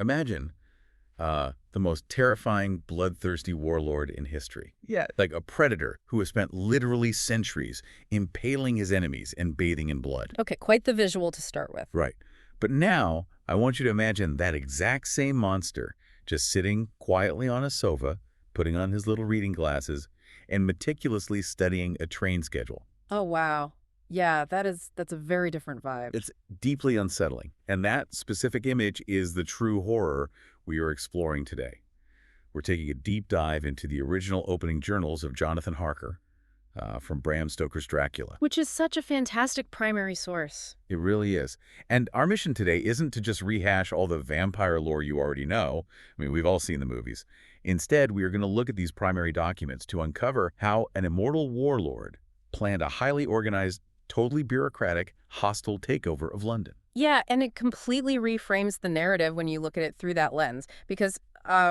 Imagine the most terrifying, bloodthirsty warlord in history. Yeah. Like a predator who has spent literally centuries impaling his enemies and bathing in blood. Okay, quite the visual to start with. Right. But now, I want you to imagine that exact same monster just sitting quietly on a sofa, putting on his little reading glasses, and meticulously studying a train schedule. Oh, wow. Yeah, that's a very different vibe. It's deeply unsettling, and that specific image is the true horror we are exploring today. We're taking a deep dive into the original opening journals of Jonathan Harker from Bram Stoker's Dracula. Which is such a fantastic primary source. It really is. And our mission today isn't to just rehash all the vampire lore you already know. I mean, we've all seen the movies. Instead, we are going to look at these primary documents to uncover how an immortal warlord planned a highly organized, totally bureaucratic, hostile takeover of London. Yeah, and it completely reframes the narrative when you look at it through that lens, because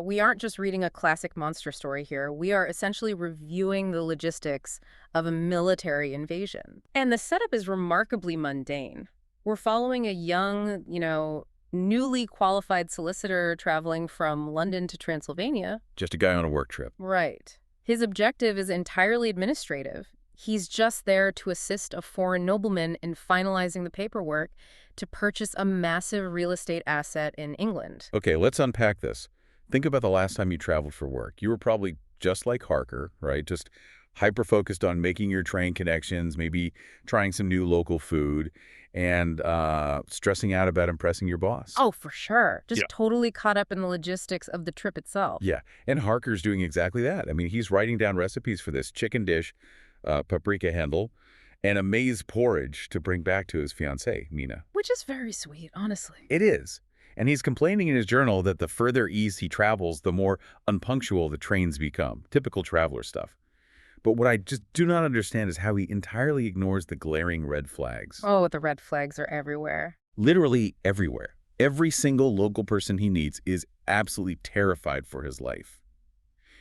we aren't just reading a classic monster story here. We are essentially reviewing the logistics of a military invasion. And the setup is remarkably mundane. We're following a young, newly qualified solicitor traveling from London to Transylvania. Just a guy on a work trip. Right. His objective is entirely administrative. He's just there to assist a foreign nobleman in finalizing the paperwork to purchase a massive real estate asset in England. Okay, let's unpack this. Think about the last time you traveled for work. You were probably just like Harker, right? Just hyper-focused on making your train connections, maybe trying some new local food, and stressing out about impressing your boss. Oh, for sure. Just totally caught up in the logistics of the trip itself. Yeah, and Harker's doing exactly that. I mean, he's writing down recipes for this chicken dish, paprika handle, and a maize porridge to bring back to his fiancée, Mina. Which is very sweet, honestly. It is. And he's complaining in his journal that the further east he travels, the more unpunctual the trains become. Typical traveler stuff. But what I just do not understand is how he entirely ignores the glaring red flags. Oh, the red flags are everywhere. Literally everywhere. Every single local person he meets is absolutely terrified for his life.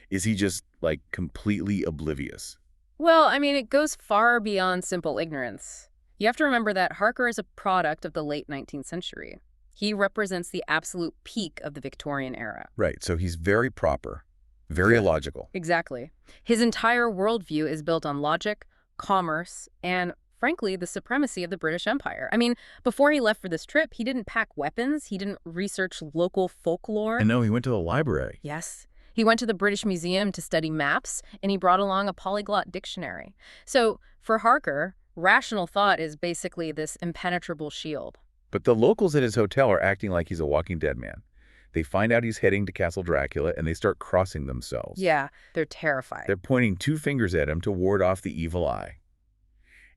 Is he just, like, completely oblivious? Well, I mean, it goes far beyond simple ignorance. You have to remember that Harker is a product of the late 19th century. He represents the absolute peak of the Victorian era. Right, so he's very proper, very illogical. Exactly. His entire worldview is built on logic, commerce, and, frankly, the supremacy of the British Empire. I mean, before he left for this trip, he didn't pack weapons, he didn't research local folklore. And no, he went to the library. Yes. He went to the British Museum to study maps, and he brought along a polyglot dictionary. So, for Harker, rational thought is basically this impenetrable shield. But the locals at his hotel are acting like he's a walking dead man. They find out he's heading to Castle Dracula, and they start crossing themselves. Yeah, they're terrified. They're pointing two fingers at him to ward off the evil eye.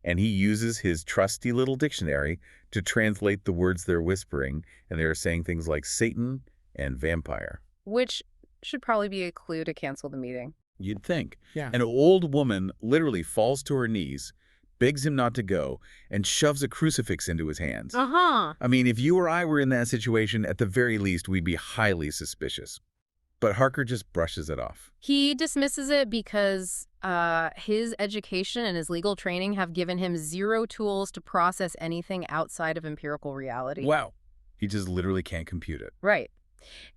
And he uses his trusty little dictionary to translate the words they're whispering, and they're saying things like Satan and vampire. Which should probably be a clue to cancel the meeting. You'd think. Yeah. An old woman literally falls to her knees, begs him not to go, and shoves a crucifix into his hands. Uh-huh. I mean, if you or I were in that situation, at the very least, we'd be highly suspicious. But Harker just brushes it off. He dismisses it because his education and his legal training have given him zero tools to process anything outside of empirical reality. Wow. He just literally can't compute it. Right.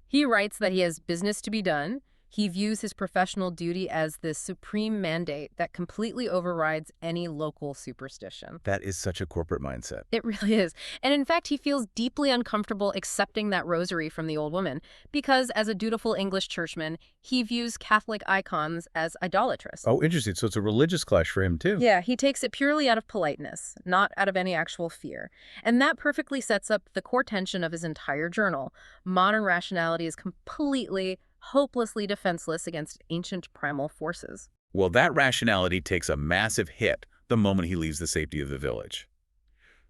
He writes that he has business to be done. He views his professional duty as the supreme mandate that completely overrides any local superstition. That is such a corporate mindset. It really is. And in fact, he feels deeply uncomfortable accepting that rosary from the old woman because, as a dutiful English churchman, he views Catholic icons as idolatrous. Oh, interesting. So it's a religious clash for him, too. Yeah, he takes it purely out of politeness, not out of any actual fear. And that perfectly sets up the core tension of his entire journal. Modern rationality is completely, hopelessly defenseless against ancient primal forces. Well, that rationality takes a massive hit the moment he leaves the safety of the village.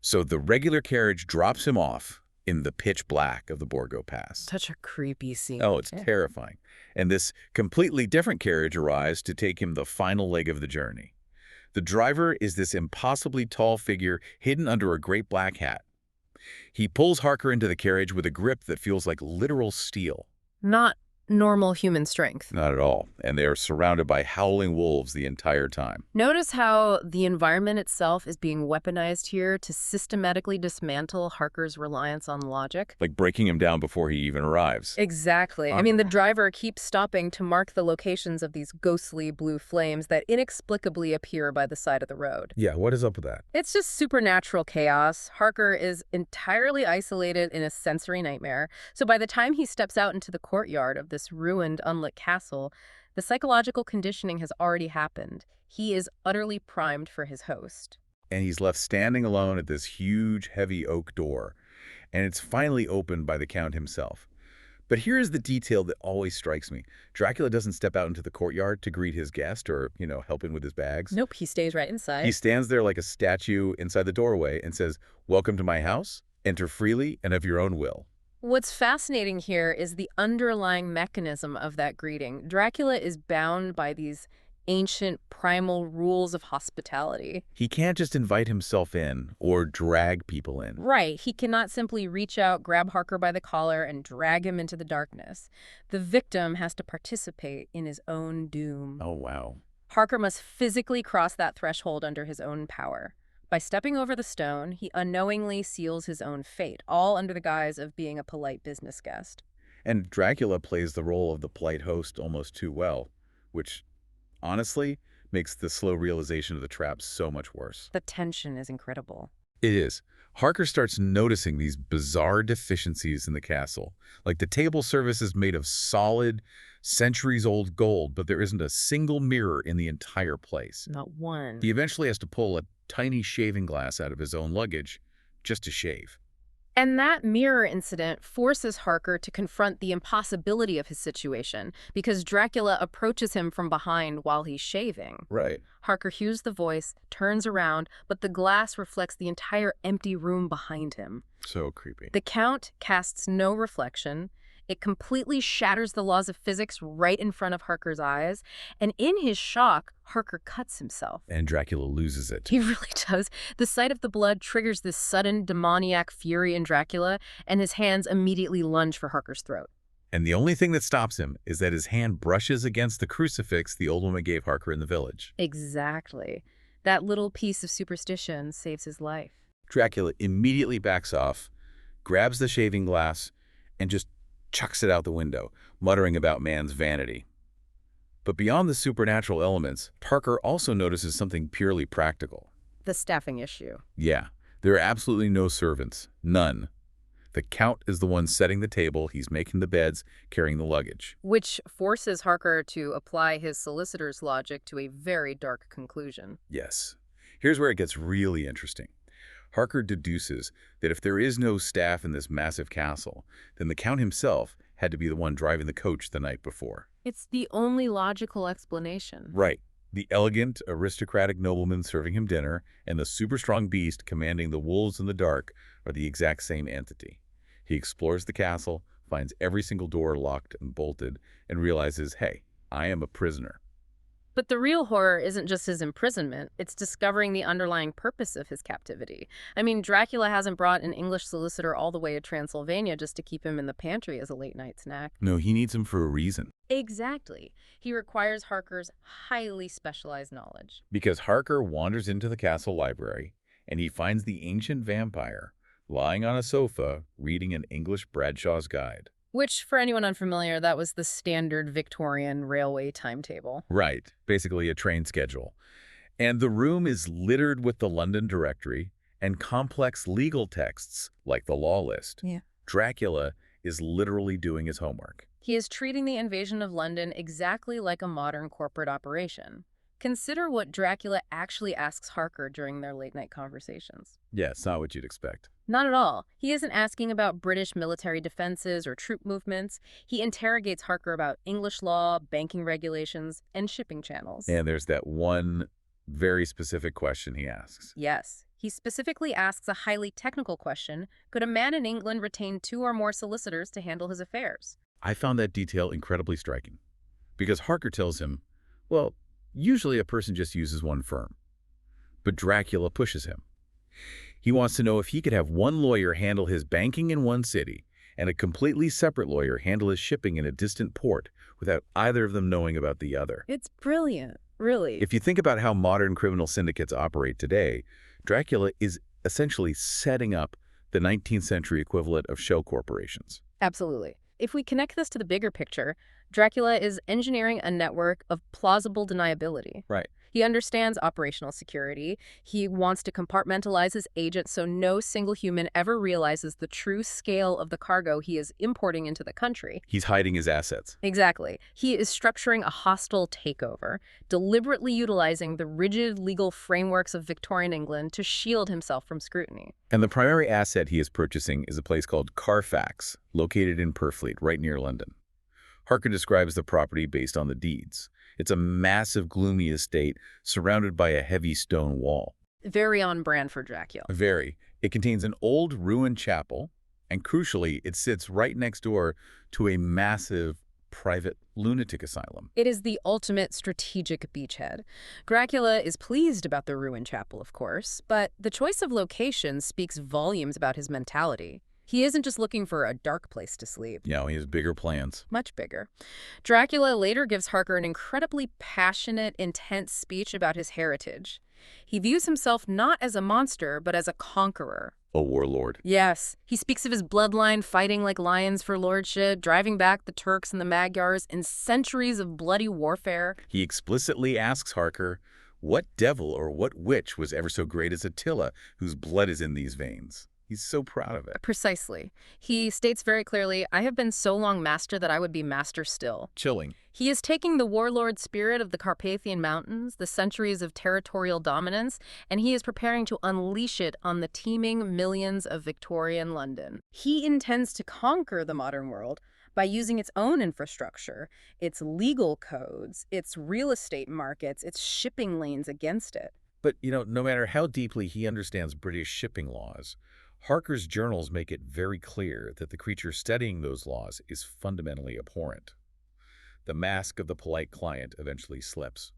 So the regular carriage drops him off in the pitch black of the Borgo Pass. Such a creepy scene. Oh, it's terrifying. And this completely different carriage arrives to take him the final leg of the journey. The driver is this impossibly tall figure hidden under a great black hat. He pulls Harker into the carriage with a grip that feels like literal steel. Not normal human strength. Not at all. And they are surrounded by howling wolves the entire time. Notice how the environment itself is being weaponized here to systematically dismantle Harker's reliance on logic. Like breaking him down before he even arrives. Exactly. I mean, the driver keeps stopping to mark the locations of these ghostly blue flames that inexplicably appear by the side of the road. Yeah, what is up with that? It's just supernatural chaos. Harker is entirely isolated in a sensory nightmare. So by the time he steps out into the courtyard of this ruined, unlit castle, the psychological conditioning has already happened. He is utterly primed for his host. And he's left standing alone at this huge, heavy oak door. And it's finally opened by the Count himself. But here's the detail that always strikes me. Dracula doesn't step out into the courtyard to greet his guest or, help him with his bags. Nope, he stays right inside. He stands there like a statue inside the doorway and says, "Welcome to my house. Enter freely and of your own will." What's fascinating here is the underlying mechanism of that greeting. Dracula is bound by these ancient primal rules of hospitality. He can't just invite himself in or drag people in. Right. He cannot simply reach out, grab Harker by the collar, and drag him into the darkness. The victim has to participate in his own doom. Oh, wow. Harker must physically cross that threshold under his own power. By stepping over the stone, he unknowingly seals his own fate, all under the guise of being a polite business guest. And Dracula plays the role of the polite host almost too well, which, honestly, makes the slow realization of the trap so much worse. The tension is incredible. It is. Harker starts noticing these bizarre deficiencies in the castle. Like the table service is made of solid, centuries-old gold, but there isn't a single mirror in the entire place. Not one. He eventually has to pull a tiny shaving glass out of his own luggage just to shave. And that mirror incident forces Harker to confront the impossibility of his situation because Dracula approaches him from behind while he's shaving. Right. Harker hears the voice, turns around, but the glass reflects the entire empty room behind him. So creepy. The Count casts no reflection. It completely shatters the laws of physics right in front of Harker's eyes. And in his shock, Harker cuts himself. And Dracula loses it. He really does. The sight of the blood triggers this sudden demoniac fury in Dracula, and his hands immediately lunge for Harker's throat. And the only thing that stops him is that his hand brushes against the crucifix the old woman gave Harker in the village. Exactly. That little piece of superstition saves his life. Dracula immediately backs off, grabs the shaving glass, and just chucks it out the window, muttering about man's vanity. But beyond the supernatural elements, Harker also notices something purely practical. The staffing issue. Yeah, there are absolutely no servants. None. The Count is the one setting the table, he's making the beds, carrying the luggage. Which forces Harker to apply his solicitor's logic to a very dark conclusion. Yes. Here's where it gets really interesting. Harker deduces that if there is no staff in this massive castle, then the Count himself had to be the one driving the coach the night before. It's the only logical explanation. Right. The elegant, aristocratic nobleman serving him dinner and the super-strong beast commanding the wolves in the dark are the exact same entity. He explores the castle, finds every single door locked and bolted, and realizes, hey, I am a prisoner. But the real horror isn't just his imprisonment, it's discovering the underlying purpose of his captivity. I mean, Dracula hasn't brought an English solicitor all the way to Transylvania just to keep him in the pantry as a late-night snack. No, he needs him for a reason. Exactly. He requires Harker's highly specialized knowledge. Because Harker wanders into the castle library, and he finds the ancient vampire lying on a sofa reading an English Bradshaw's Guide. Which, for anyone unfamiliar, that was the standard Victorian railway timetable. Right, basically a train schedule. And the room is littered with the London Directory and complex legal texts like the law list. Yeah. Dracula is literally doing his homework. He is treating the invasion of London exactly like a modern corporate operation. Consider what Dracula actually asks Harker during their late-night conversations. Yeah, it's not what you'd expect. Not at all. He isn't asking about British military defenses or troop movements. He interrogates Harker about English law, banking regulations, and shipping channels. And there's that one very specific question he asks. Yes. He specifically asks a highly technical question. Could a man in England retain 2 or more solicitors to handle his affairs? I found that detail incredibly striking. Because Harker tells him, well, usually a person just uses one firm. But Dracula pushes him. He wants to know if he could have one lawyer handle his banking in one city and a completely separate lawyer handle his shipping in a distant port without either of them knowing about the other. It's brilliant, really. If you think about how modern criminal syndicates operate today, Dracula is essentially setting up the 19th century equivalent of shell corporations. Absolutely. If we connect this to the bigger picture, Dracula is engineering a network of plausible deniability. Right. He understands operational security. He wants to compartmentalize his agents so no single human ever realizes the true scale of the cargo he is importing into the country. He's hiding his assets. Exactly. He is structuring a hostile takeover, deliberately utilizing the rigid legal frameworks of Victorian England to shield himself from scrutiny. And the primary asset he is purchasing is a place called Carfax, located in Purfleet, right near London. Harker describes the property based on the deeds. It's a massive, gloomy estate surrounded by a heavy stone wall. Very on brand for Dracula. Very. It contains an old ruined chapel, and crucially, it sits right next door to a massive private lunatic asylum. It is the ultimate strategic beachhead. Dracula is pleased about the ruined chapel, of course, but the choice of location speaks volumes about his mentality. He isn't just looking for a dark place to sleep. Yeah, he has bigger plans. Much bigger. Dracula later gives Harker an incredibly passionate, intense speech about his heritage. He views himself not as a monster, but as a conqueror. A warlord. Yes, he speaks of his bloodline fighting like lions for lordship, driving back the Turks and the Magyars in centuries of bloody warfare. He explicitly asks Harker, what devil or what witch was ever so great as Attila, whose blood is in these veins? He's so proud of it. Precisely. He states very clearly, I have been so long master that I would be master still. Chilling. He is taking the warlord spirit of the Carpathian Mountains, the centuries of territorial dominance, and he is preparing to unleash it on the teeming millions of Victorian London. He intends to conquer the modern world by using its own infrastructure, its legal codes, its real estate markets, its shipping lanes against it. But, no matter how deeply he understands British shipping laws, Harker's journals make it very clear that the creature studying those laws is fundamentally abhorrent. The mask of the polite client eventually slips,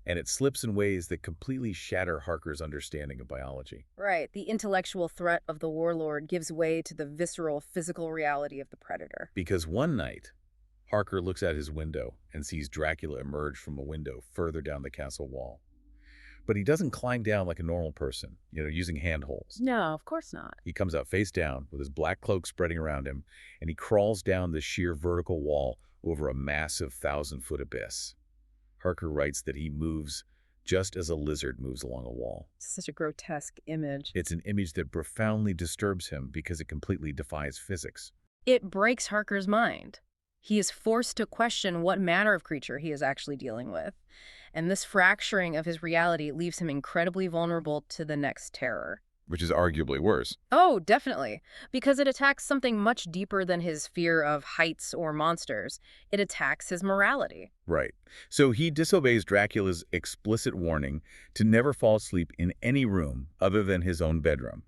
and it slips in ways that completely shatter Harker's understanding of biology. Right. The intellectual threat of the warlord gives way to the visceral, physical reality of the predator. Because one night, Harker looks out his window and sees Dracula emerge from a window further down the castle wall. But he doesn't climb down like a normal person, using handholds. No, of course not. He comes out face down with his black cloak spreading around him, and he crawls down the sheer vertical wall over a massive 1,000-foot abyss. Harker writes that he moves just as a lizard moves along a wall. Such a grotesque image. It's an image that profoundly disturbs him because it completely defies physics. It breaks Harker's mind. He is forced to question what manner of creature he is actually dealing with. And this fracturing of his reality leaves him incredibly vulnerable to the next terror. Which is arguably worse. Oh, definitely. Because it attacks something much deeper than his fear of heights or monsters. It attacks his morality. Right. So he disobeys Dracula's explicit warning to never fall asleep in any room other than his own bedroom.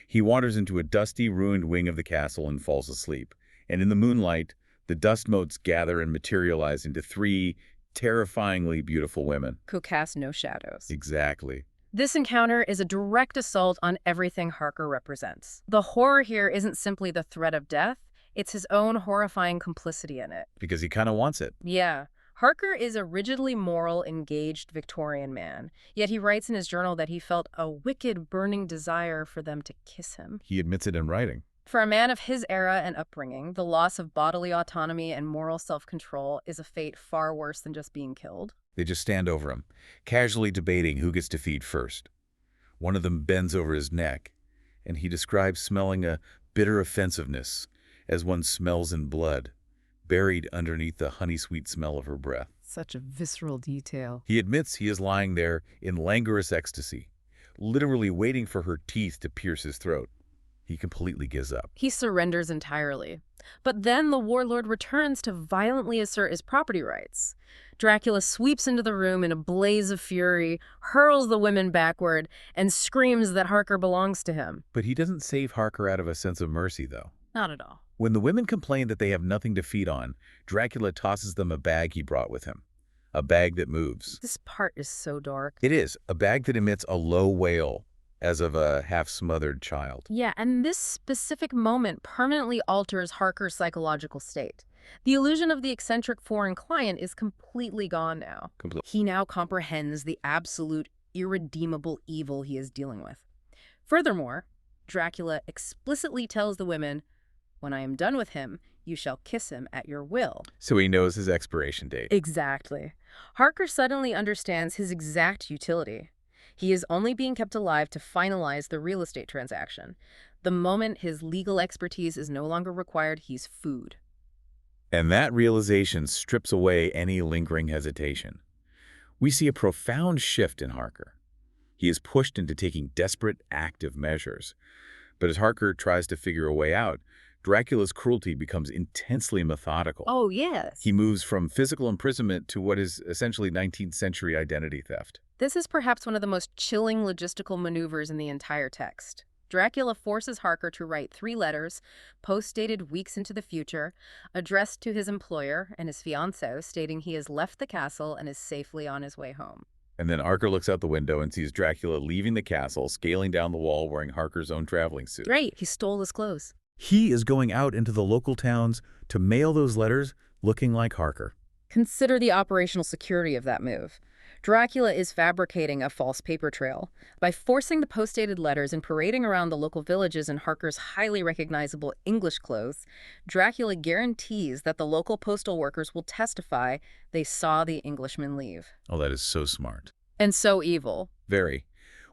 He wanders into a dusty, ruined wing of the castle and falls asleep. And in the moonlight, the dust motes gather and materialize into 3 terrifyingly beautiful women. Who cast no shadows. Exactly. This encounter is a direct assault on everything Harker represents. The horror here isn't simply the threat of death, it's his own horrifying complicity in it. Because he kind of wants it. Yeah. Harker is a rigidly moral, engaged Victorian man, yet he writes in his journal that he felt a wicked, burning desire for them to kiss him. He admits it in writing. For a man of his era and upbringing, the loss of bodily autonomy and moral self-control is a fate far worse than just being killed. They just stand over him, casually debating who gets to feed first. One of them bends over his neck, and he describes smelling a bitter offensiveness, as one smells in blood, buried underneath the honey-sweet smell of her breath. Such a visceral detail. He admits he is lying there in languorous ecstasy, literally waiting for her teeth to pierce his throat. He completely gives up. He surrenders entirely. But then the warlord returns to violently assert his property rights. Dracula sweeps into the room in a blaze of fury, hurls the women backward, and screams that Harker belongs to him. But he doesn't save Harker out of a sense of mercy, though. Not at all. When the women complain that they have nothing to feed on, Dracula tosses them a bag he brought with him. A bag that moves. This part is so dark. It is. A bag that emits a low wail, as of a half-smothered child. Yeah, and this specific moment permanently alters Harker's psychological state. The illusion of the eccentric foreign client is completely gone now. Complete. He now comprehends the absolute, irredeemable evil he is dealing with. Furthermore, Dracula explicitly tells the women, "When I am done with him, you shall kiss him at your will." So he knows his expiration date. Exactly. Harker suddenly understands his exact utility. He is only being kept alive to finalize the real estate transaction. The moment his legal expertise is no longer required, he's food. And that realization strips away any lingering hesitation. We see a profound shift in Harker. He is pushed into taking desperate, active measures. But as Harker tries to figure a way out, Dracula's cruelty becomes intensely methodical. Oh, yes. He moves from physical imprisonment to what is essentially 19th century identity theft. This is perhaps one of the most chilling logistical maneuvers in the entire text. Dracula forces Harker to write 3 letters, post-dated weeks into the future, addressed to his employer and his fiancée, stating he has left the castle and is safely on his way home. And then Harker looks out the window and sees Dracula leaving the castle, scaling down the wall wearing Harker's own traveling suit. Right, he stole his clothes. He is going out into the local towns to mail those letters looking like Harker. Consider the operational security of that move. Dracula is fabricating a false paper trail. By forcing the post-dated letters and parading around the local villages in Harker's highly recognizable English clothes, Dracula guarantees that the local postal workers will testify they saw the Englishman leave. Oh, that is so smart. And so evil. Very.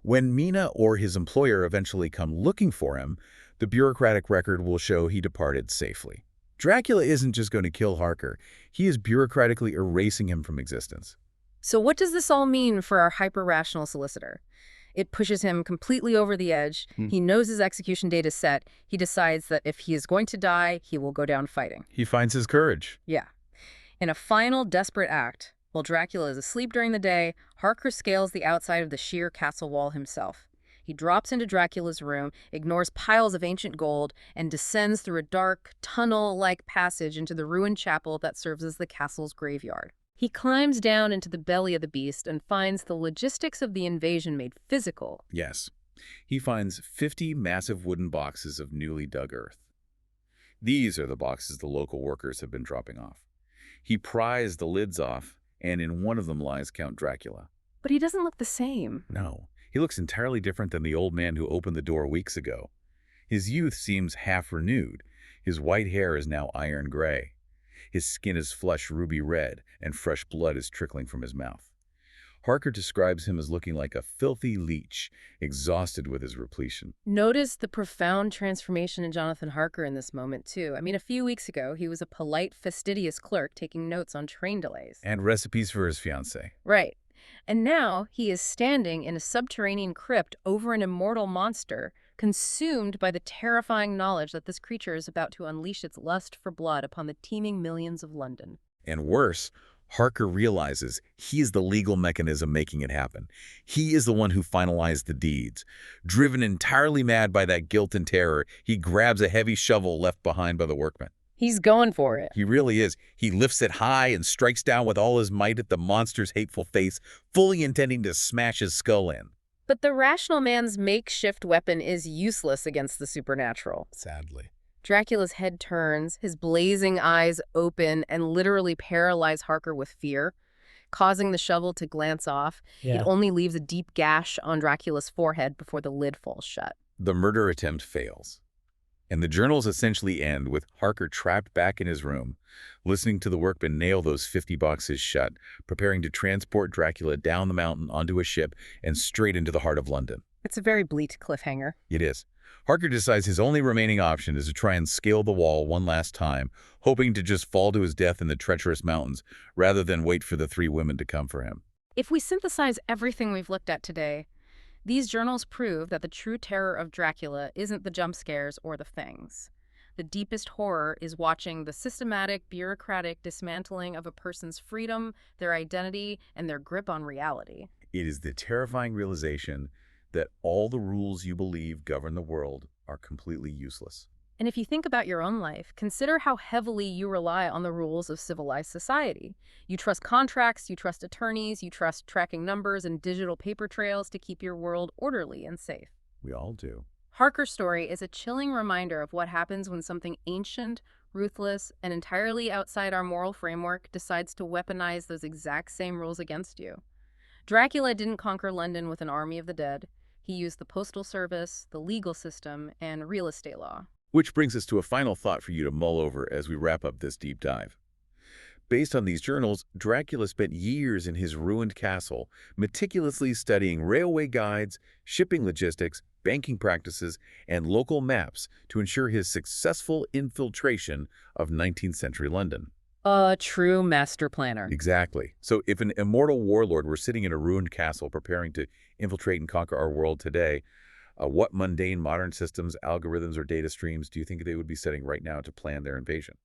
When Mina or his employer eventually come looking for him, the bureaucratic record will show he departed safely. Dracula isn't just going to kill Harker. He is bureaucratically erasing him from existence. So what does this all mean for our hyper-rational solicitor? It pushes him completely over the edge. He knows his execution date is set. He decides that if he is going to die, he will go down fighting. He finds his courage. Yeah. In a final, desperate act, while Dracula is asleep during the day, Harker scales the outside of the sheer castle wall himself. He drops into Dracula's room, ignores piles of ancient gold, and descends through a dark, tunnel-like passage into the ruined chapel that serves as the castle's graveyard. He climbs down into the belly of the beast and finds the logistics of the invasion made physical. Yes. He finds 50 massive wooden boxes of newly dug earth. These are the boxes the local workers have been dropping off. He pries the lids off, and in one of them lies Count Dracula. But he doesn't look the same. No, he looks entirely different than the old man who opened the door weeks ago. His youth seems half renewed. His white hair is now iron gray. His skin is flush ruby red, and fresh blood is trickling from his mouth. Harker describes him as looking like a filthy leech, exhausted with his repletion. Notice the profound transformation in Jonathan Harker in this moment, too. I mean, a few weeks ago, he was a polite, fastidious clerk taking notes on train delays. And recipes for his fiancée. Right. And now he is standing in a subterranean crypt over an immortal monster, consumed by the terrifying knowledge that this creature is about to unleash its lust for blood upon the teeming millions of London. And worse, Harker realizes he is the legal mechanism making it happen. He is the one who finalized the deeds. Driven entirely mad by that guilt and terror, he grabs a heavy shovel left behind by the workmen. He's going for it. He really is. He lifts it high and strikes down with all his might at the monster's hateful face, fully intending to smash his skull in. But the rational man's makeshift weapon is useless against the supernatural. Sadly. Dracula's head turns, his blazing eyes open and literally paralyze Harker with fear, causing the shovel to glance off. It only leaves a deep gash on Dracula's forehead before the lid falls shut. The murder attempt fails. And the journals essentially end with Harker trapped back in his room, listening to the workmen nail those 50 boxes shut, preparing to transport Dracula down the mountain onto a ship and straight into the heart of London. It's a very bleak cliffhanger. It is. Harker decides his only remaining option is to try and scale the wall one last time, hoping to just fall to his death in the treacherous mountains, rather than wait for the 3 women to come for him. If we synthesize everything we've looked at today, these journals prove that the true terror of Dracula isn't the jump scares or the fangs. The deepest horror is watching the systematic, bureaucratic dismantling of a person's freedom, their identity, and their grip on reality. It is the terrifying realization that all the rules you believe govern the world are completely useless. And if you think about your own life, consider how heavily you rely on the rules of civilized society. You trust contracts, you trust attorneys, you trust tracking numbers and digital paper trails to keep your world orderly and safe. We all do. Harker's story is a chilling reminder of what happens when something ancient, ruthless, and entirely outside our moral framework decides to weaponize those exact same rules against you. Dracula didn't conquer London with an army of the dead. He used the postal service, the legal system, and real estate law. Which brings us to a final thought for you to mull over as we wrap up this deep dive. Based on these journals, Dracula spent years in his ruined castle, meticulously studying railway guides, shipping logistics, banking practices, and local maps to ensure his successful infiltration of 19th century London. A true master planner. Exactly. So if an immortal warlord were sitting in a ruined castle preparing to infiltrate and conquer our world today, what mundane modern systems, algorithms, or data streams do you think they would be setting right now to plan their invasion?